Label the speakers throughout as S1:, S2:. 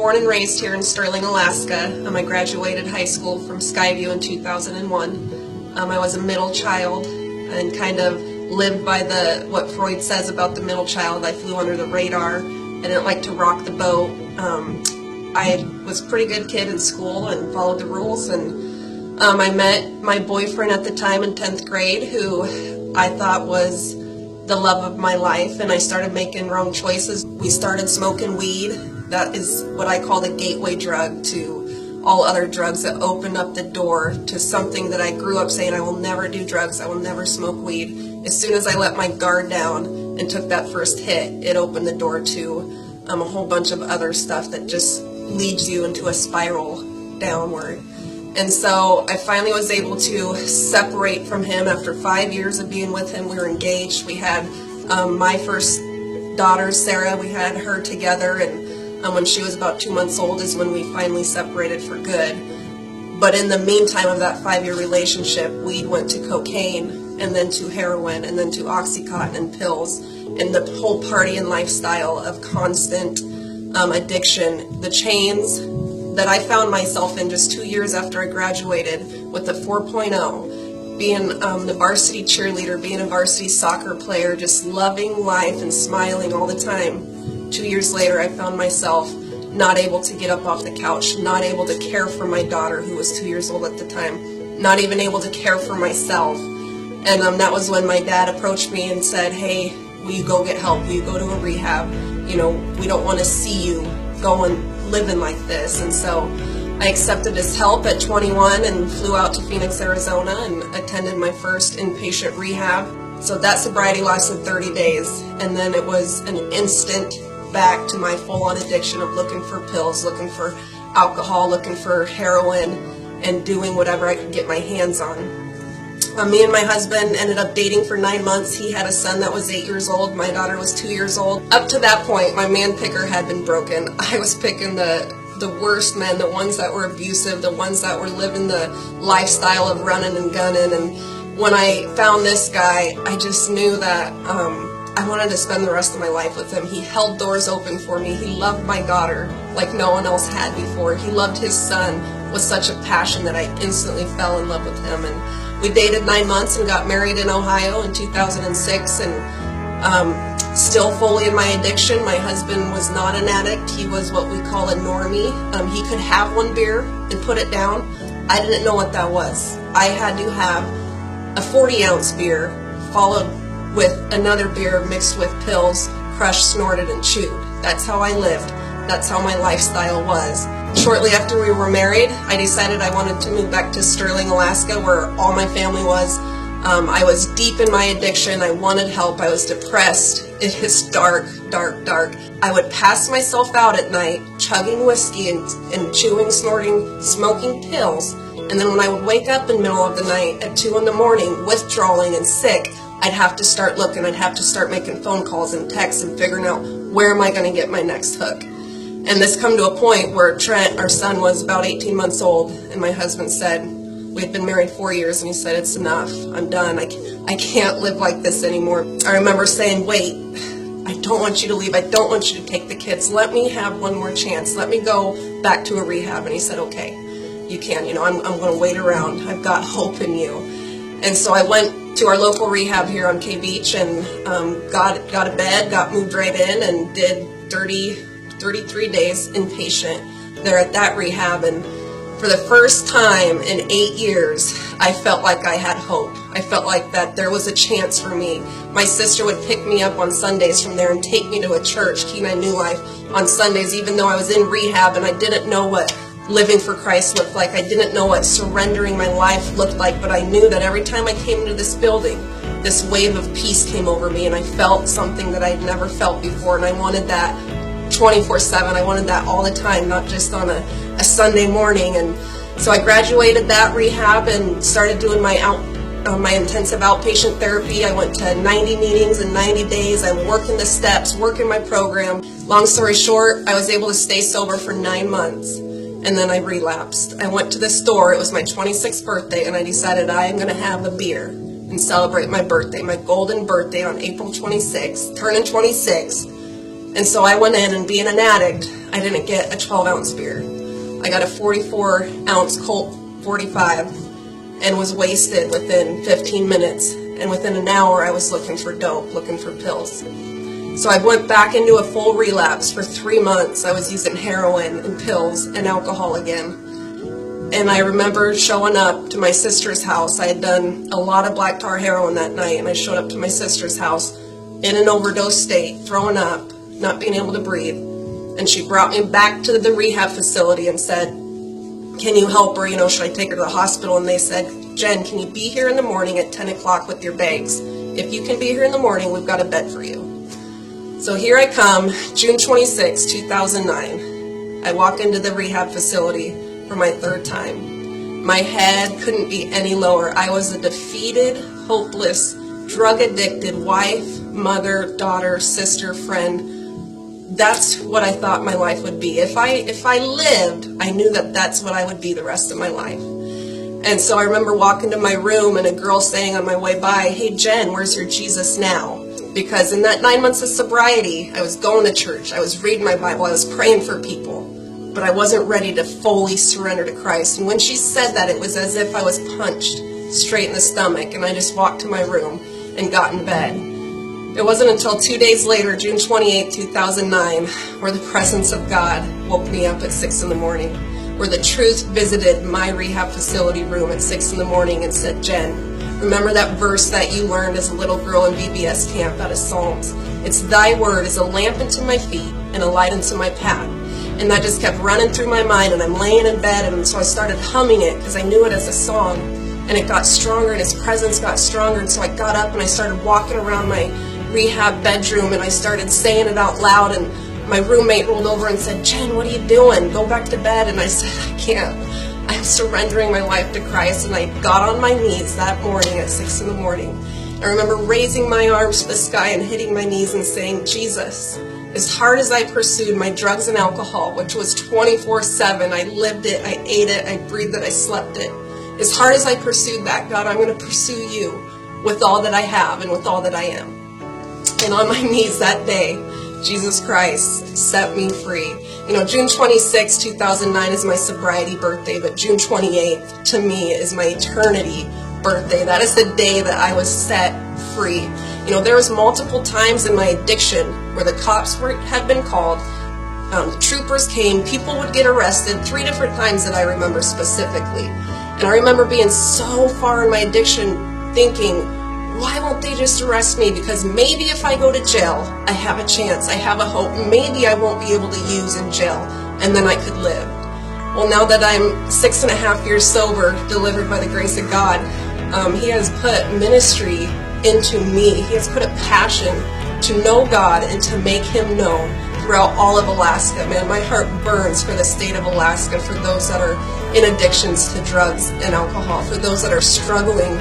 S1: born and raised here in Sterling, Alaska. I graduated high school from Skyview in 2001. I was a middle child and kind of lived by what Freud says about the middle child. I flew under the radar. I didn't like to rock the boat. I was a pretty good kid in school and followed the rules, and I met my boyfriend at the time in 10th grade, who I thought was the love of my life, and I started making wrong choices. We started smoking weed. That is what I call the gateway drug to all other drugs, that opened up the door to something that I grew up saying, I will never do drugs, I will never smoke weed. As soon as I let my guard down and took that first hit, it opened the door to a whole bunch of other stuff that just leads you into a spiral downward. And so I finally was able to separate from him after 5 years of being with him. We were engaged. We had my first daughter, Sarah. We had her together, and when she was about 2 months old is when we finally separated for good. But in the meantime of that 5-year relationship, weed went to cocaine, and then to heroin, and then to Oxycontin and pills, and the whole partying lifestyle of constant addiction. The chains that I found myself in just 2 years after I graduated with a 4.0, being the varsity cheerleader, being a varsity soccer player, just loving life and smiling all the time. 2 years later, I found myself not able to get up off the couch, not able to care for my daughter, who was 2 years old at the time, not even able to care for myself. And that was when my dad approached me and said, hey, will you go get help? Will you go to a rehab? You know, we don't want to see you going living like this. And so I accepted his help at 21 and flew out to Phoenix, Arizona, and attended my first inpatient rehab. So that sobriety lasted 30 days, and then it was an instant back to my full-on addiction of looking for pills, looking for alcohol, looking for heroin, and doing whatever I could get my hands on. Me and my husband ended up dating for 9 months. He had a son that was 8 years old. My daughter was 2 years old. Up to that point, my man picker had been broken. I was picking the worst men, the ones that were abusive, the ones that were living the lifestyle of running and gunning. And when I found this guy, I just knew that I wanted to spend the rest of my life with him. He held doors open for me. He loved my daughter like no one else had before. He loved his son with such a passion that I instantly fell in love with him. And we dated 9 months and got married in Ohio in 2006, and still fully in my addiction. My husband was not an addict. He was what we call a normie. He could have one beer and put it down. I didn't know what that was. I had to have a 40-ounce beer followed with another beer mixed with pills, crushed, snorted, and chewed. That's how I lived. That's how my lifestyle was. Shortly after we were married, I decided I wanted to move back to Sterling, Alaska, where all my family was. I was deep in my addiction. I wanted help. I was depressed. It was dark, dark, dark. I would pass myself out at night, chugging whiskey and chewing, snorting, smoking pills. And then when I would wake up in the middle of the night at 2 in the morning, withdrawing and sick, I'd have to start looking. I'd have to start making phone calls and texts and figuring out where am I going to get my next hook. And this come to a point where Trent, our son, was about 18 months old, and my husband said, we had been married 4 years, and he said, it's enough. I'm done. I can't live like this anymore. I remember saying, wait, I don't want you to leave. I don't want you to take the kids. Let me have one more chance. Let me go back to a rehab. And he said, okay, you can. You know, I'm going to wait around. I've got hope in you. And so I went to our local rehab here on K Beach and got a bed, got moved right in, and did 33 days inpatient there at that rehab. And for the first time in 8 years, I felt like I had hope. I felt like that there was a chance for me. My sister would pick me up on Sundays from there and take me to a church, Kenai New Life, on Sundays, even though I was in rehab and I didn't know what living for Christ looked like. I didn't know what surrendering my life looked like, but I knew that every time I came into this building, this wave of peace came over me, and I felt something that I'd never felt before, and I wanted that 24/7. I wanted that all the time, not just on a Sunday morning. And so I graduated that rehab and started doing my intensive outpatient therapy. I went to 90 meetings in 90 days. I'm working the steps, working my program. Long story short, I was able to stay sober for 9 months, and then I relapsed. I went to the store. It was my 26th birthday, and I decided I am going to have a beer and celebrate my birthday, my golden birthday on April 26th, turning 26. And so I went in, and being an addict, I didn't get a 12-ounce beer. I got a 44-ounce Colt 45 and was wasted within 15 minutes. And within an hour, I was looking for dope, looking for pills. So I went back into a full relapse. For 3 months. I was using heroin and pills and alcohol again. And I remember showing up to my sister's house. I had done a lot of black tar heroin that night, and I showed up to my sister's house in an overdose state, throwing up, not being able to breathe. And she brought me back to the rehab facility and said, can you help her? Should I take her to the hospital? And they said, Jen, can you be here in the morning at 10 o'clock with your bags? If you can be here in the morning, we've got a bed for you. So here I come, June 26, 2009. I walk into the rehab facility for my 3rd time. My head couldn't be any lower. I was a defeated, hopeless, drug-addicted wife, mother, daughter, sister, friend. That's what I thought my life would be. If I lived, I knew that that's what I would be the rest of my life. And so I remember walking to my room and a girl saying on my way by, hey Jen, where's your Jesus now? Because in that 9 months of sobriety, I was going to church, I was reading my Bible, I was praying for people, but I wasn't ready to fully surrender to Christ. And when she said that, it was as if I was punched straight in the stomach, and I just walked to my room and got in bed. It wasn't until 2 days later, June 28, 2009, where the presence of God woke me up at 6 in the morning, where the truth visited my rehab facility room at 6 in the morning and said, Jen, remember that verse that you learned as a little girl in VBS camp out of Psalms? It's thy word is a lamp unto my feet and a light unto my path. And that just kept running through my mind, and I'm laying in bed, and so I started humming it because I knew it as a song. And it got stronger, and his presence got stronger, and so I got up and I started walking around my rehab bedroom, and I started saying it out loud, and my roommate rolled over and said, Jen, what are you doing? Go back to bed. And I said, I can't. I'm surrendering my life to Christ. And I got on my knees that morning at 6 in the morning. I remember raising my arms to the sky and hitting my knees and saying, Jesus, as hard as I pursued my drugs and alcohol, which was 24/7, I lived it, I ate it, I breathed it, I slept it. As hard as I pursued that, God, I'm going to pursue you with all that I have and with all that I am. And on my knees that day, Jesus Christ set me free. June 26, 2009 is my sobriety birthday, but June 28th to me is my eternity birthday. That is the day that I was set free. There was multiple times in my addiction where the cops had been called, the troopers came, people would get arrested, 3 different times that I remember specifically. And I remember being so far in my addiction thinking, why won't they just arrest me? Because maybe if I go to jail, I have a chance, I have a hope. Maybe I won't be able to use in jail, and then I could live. Well, now that I'm 6.5 years sober, delivered by the grace of God, He has put ministry into me. He has put a passion to know God and to make Him known throughout all of Alaska. Man, my heart burns for the state of Alaska, for those that are in addictions to drugs and alcohol, for those that are struggling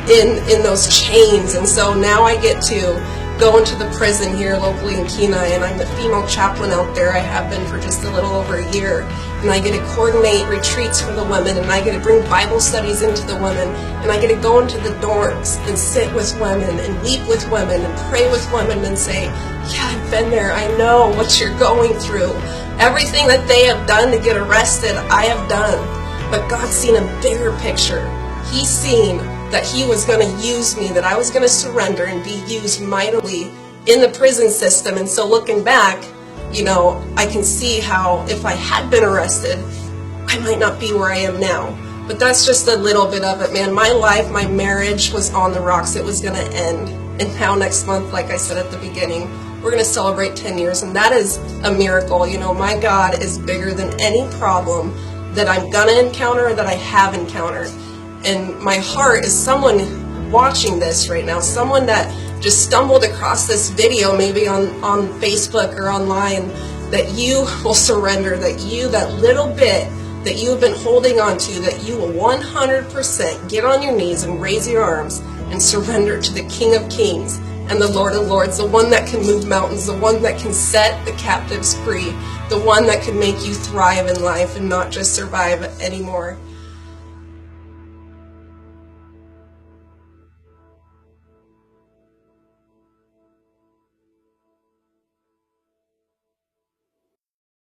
S1: in those chains. And so now I get to go into the prison here locally in Kenai, and I'm the female chaplain out there. I have been for just a little over a year, and I get to coordinate retreats for the women, and I get to bring Bible studies into the women, and I get to go into the dorms and sit with women and weep with women and pray with women and say, yeah, I've been there, I know what you're going through. Everything that they have done to get arrested, I have done. But God's seen a bigger picture. He's seen that He was going to use me, that I was going to surrender and be used mightily in the prison system. And so looking back, I can see how if I had been arrested, I might not be where I am now. But that's just a little bit of it, man. My life, my marriage was on the rocks. It was going to end. And now next month, like I said at the beginning, we're going to celebrate 10 years. And that is a miracle. My God is bigger than any problem that I'm going to encounter or that I have encountered. And my heart is someone watching this right now, someone that just stumbled across this video maybe on Facebook or online, that you will surrender, that little bit that you have been holding on to, that you will 100% get on your knees and raise your arms and surrender to the King of Kings and the Lord of Lords, the one that can move mountains, the one that can set the captives free, the one that can make you thrive in life and not just survive anymore.